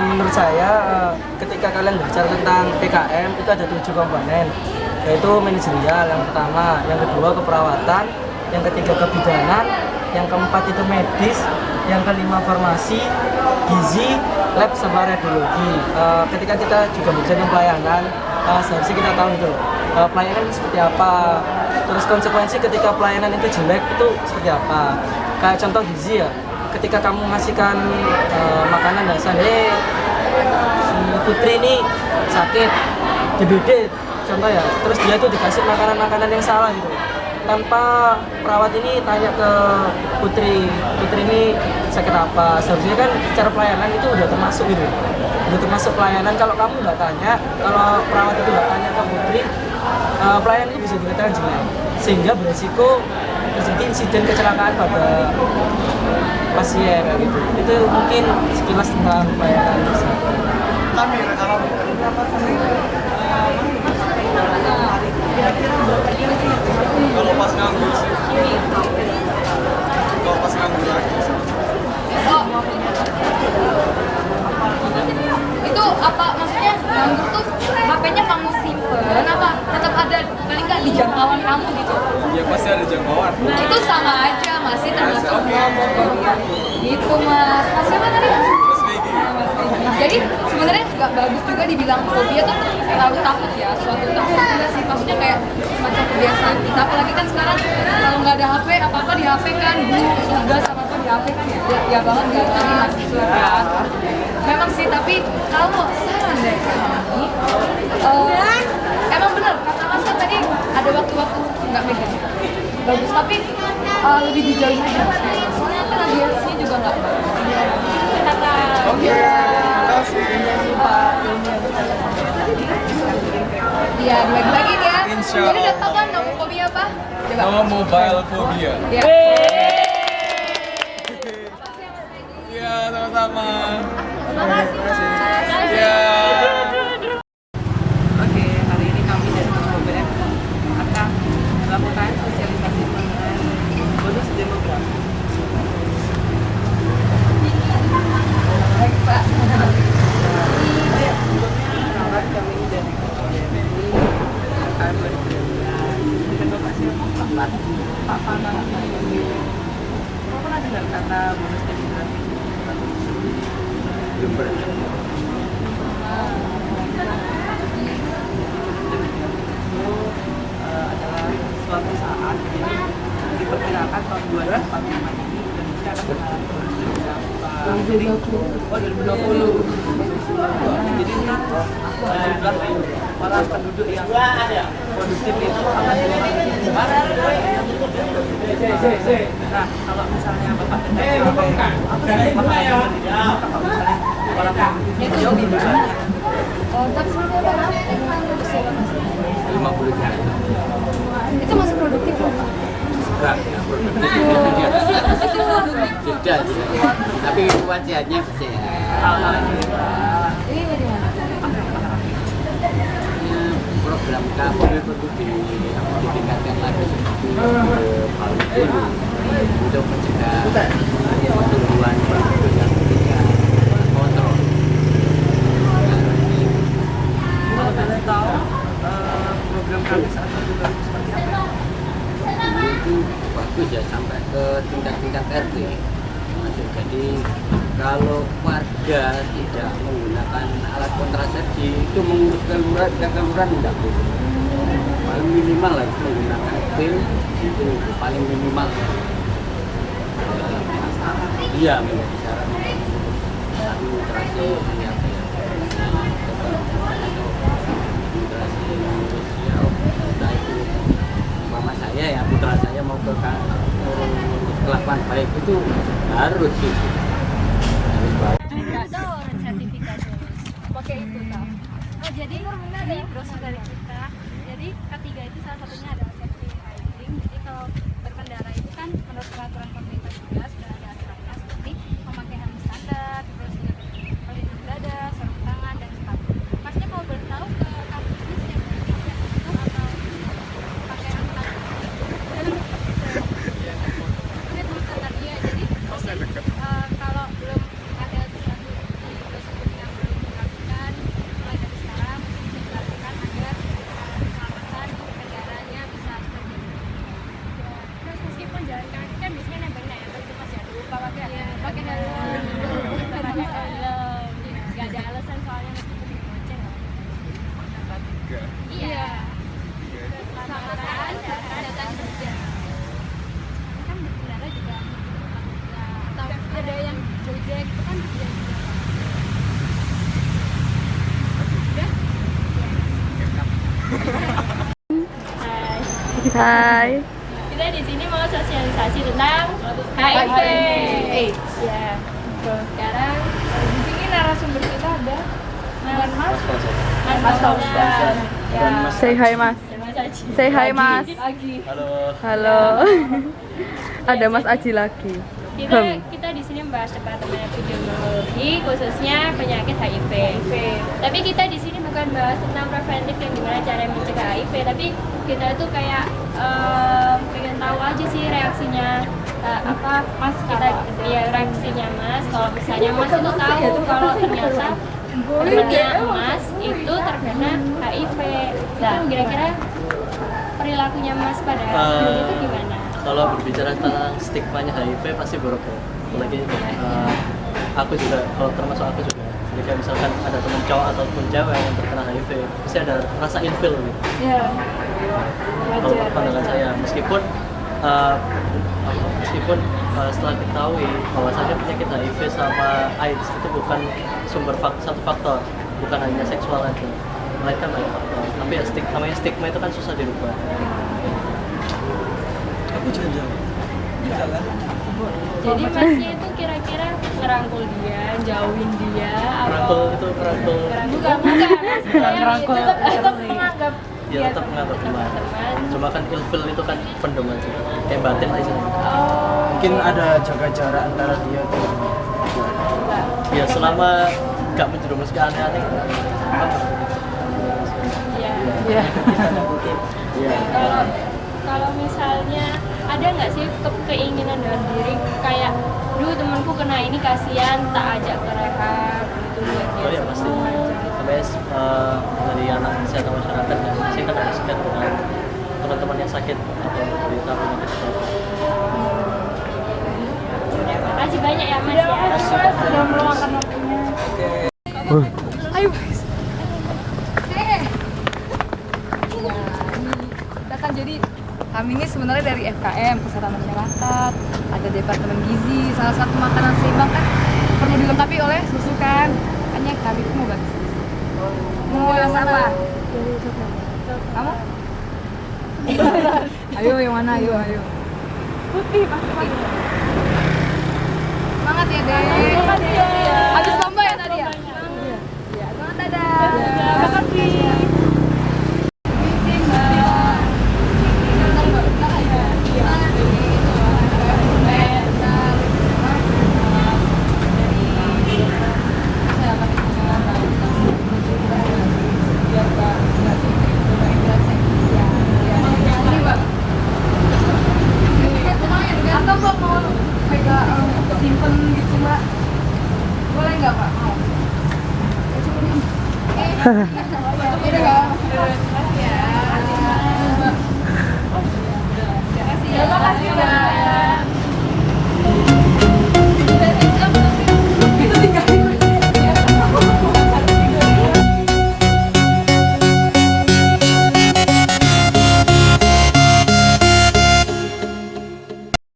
Menurut saya ketika kalian berbicara tentang PKM itu ada 7 komponen, yaitu manajerial yang pertama, yang kedua keperawatan, yang ketiga kebidanan, yang keempat itu medis, yang kelima farmasi, gizi, lab sama radiologi. Ketika kita juga berbicara tentang pelayanan, seharusnya kita tahu itu pelayanan itu seperti apa, terus konsekuensi ketika pelayanan itu jelek itu seperti apa. Kayak contoh gizi ya, ketika kamu ngasihkan makanan dasar, si Putri ini sakit DBD contoh ya, terus dia tuh dikasih makanan-makanan yang salah gitu, tanpa perawat ini tanya ke Putri ini sakit apa. Seharusnya kan cara pelayanan itu udah termasuk gitu, udah termasuk pelayanan. Kalau kamu nggak tanya, kalau perawat itu nggak tanya ke Putri, pelayanan itu bisa dikatakan jelek, sehingga beresiko terjadi insiden kecelakaan pada pasien kayak gitu. Itu mungkin sekilas tentang pelayanan. Kalau pas nganggur sih, kalau pas nganggur lagi itu apa maksudnya nganggur tuh HP-nya kamu simpen apa tetap ada paling nggak di jangkauan kamu gitu? ya pasti ada jangkauan. Itu sama aja masih termasuk ngomong gitu mas. Mas siapa tadi? Mas Megi. Jadi sebenarnya nggak bagus juga dibilang fobia tuh terlalu takut ya, suatu takut juga sih, maksudnya kayak semacam kebiasaan kita. Apalagi kan sekarang kalau nggak ada HP apa-apa di HP kan, tugas apa-apa di HP kan ya banget nggak tadi mahasiswa kan. Memang sih, tapi kalau mau saran deh ini, emang bener kata Mas kan tadi ada waktu-waktu nggak megang bagus, tapi lebih dijauhin aja Mas. Soalnya kan radiasinya juga nggak bagus. Kata iya, dibagi-bagi ya. Insya Jadi udah Allah. tahu kan nomor fobia apa? Coba. No mobile phobia. Ya. Iya, sama-sama. Terima kasih Mas. Iya. Oke, hari ini kami dari BBM akan melakukan sosialisasi mengenai bonus demografi. Baik Pak. Kawan kami dari BBM akan berbicara dengan Bapak siapa? Pak Pana. Kau pernah dengar kata bonus demografi? Belum pernah. Adalah suatu saat jadi diperkirakan tahun 2045 ini Indonesia akan mengalami bonus demografi. Jadi, 2020. Jadi ini jumlah orang penduduk yang produktif itu akan Nah, kalau misalnya Bapak dengar apa sih makanya kalau misalnya orang produktif itu jauh lebih banyak. Tapi sebenarnya Pak, 50 juta. itu masih produktif loh Pak. Enggak, ya, sudah. Tapi wajahnya kecil. Alhamdulillah. Ini dari mana? Program kampung itu ditingkatkan lagi seperti paling dulu untuk mencegah pertumbuhan penduduk yang tidak kontrol. Kalau boleh tahu program kami saat itu seperti apa? Itu bagus ya sampai ke tingkat-tingkat RT masuk. Jadi kalau warga tidak menggunakan alat kontrasepsi itu mengurus kelurahan tidak boleh. Paling minimal harus menggunakan pil itu paling minimal. Iya menjadi syarat administrasi apa ya? Administrasi sosial. Nah itu mama saya ya putra saya mau ke kelakuan baik itu harus gitu. Harus baik. Ada orang sertifikat pakai itu tau. Jadi ini brosur dari kita. Jadi ketiga itu salah satunya adalah safety riding. Jadi kalau berkendara itu kan menurut peraturan pemerintah juga sudah ada aturannya seperti memakai helm standar, terus juga pelindung dada, sarung tangan dan sepatu. Masnya mau beritahu ke kampus ini sejak itu atau pakai angkutan? Ini belum standar dia. Jadi kalau belum ada sesuatu di brosur Hai. Kita di sini mau sosialisasi tentang HIV. Ya. Sekarang di sini narasumber kita ada Mas Fauzan. Ya. Say hi Mas. Dan Mas Aji. Say hi Mas. Halo. Halo. Ada Mas Aji lagi. Kita di sini membahas departemen epidemiologi khususnya penyakit HIV. Tapi kita di sini bukan bahas tentang preventif yang gimana cara mencegah HIV, tapi kita itu kayak pengen tahu aja sih reaksinya apa Mas kita ya reaksinya Mas kalau misalnya Mas itu tahu kalau ternyata temannya Mas itu terkena HIV. Nah, kira-kira perilakunya Mas pada itu gimana? Kalau berbicara tentang stigmanya HIV pasti buruk ya. Apalagi aku juga, kalau termasuk aku juga, jika misalkan ada teman cowok ataupun cewek yang terkena HIV, pasti ada rasa ilfil gitu. Ya. Kalau pandangan saya, meskipun setelah diketahui bahwasanya penyakit HIV sama AIDS itu bukan satu faktor, bukan hanya seksual aja, melainkan banyak faktor. Tapi ya stigma itu kan susah dirubah. Aku juga jawab. Bisa kan? Jadi Masnya itu kira-kira ngerangkul dia, jauhin dia, Merangkul itu merangkul. bukan tetap menganggap Ya tetap menganggap teman. Cuma kan ilfil itu kan pendem aja, kayak batin aja. Mungkin ada jaga jarak antara dia tuh. Ya selama nggak menjerumus ke aneh-aneh. Iya. Ya. Iya. Kalau misalnya ada nggak sih keinginan dalam diri kayak, duh temanku kena ini kasihan, tak ajak ke rehab gitu buat dia Oh iya pasti. sembuh aja. Sampai dari anak kesehatan masyarakat ya, saya kan harus dekat dengan teman-teman yang sakit atau menderita penyakit itu. Terima kasih banyak ya Mas ya. Sudah meluangkan waktunya. Ayo. Kita kan jadi kami ini sebenarnya dari FKM Kesehatan Masyarakat, ada Departemen Gizi, salah satu makanan seimbang kan perlu dilengkapi oleh susu kan. Makanya kami itu mau ganti susu. Mau yang apa? Kamu? Ayo yang mana? Ayo. Putih pasti. Semangat ya Dek. Semangat ya. Habis lomba ya tadi ya? Iya. Semangat dadah. Terima kasih. Atau Mbak mau pegang simpen gitu Mbak? Boleh nggak Pak? Mau? Ini nggak?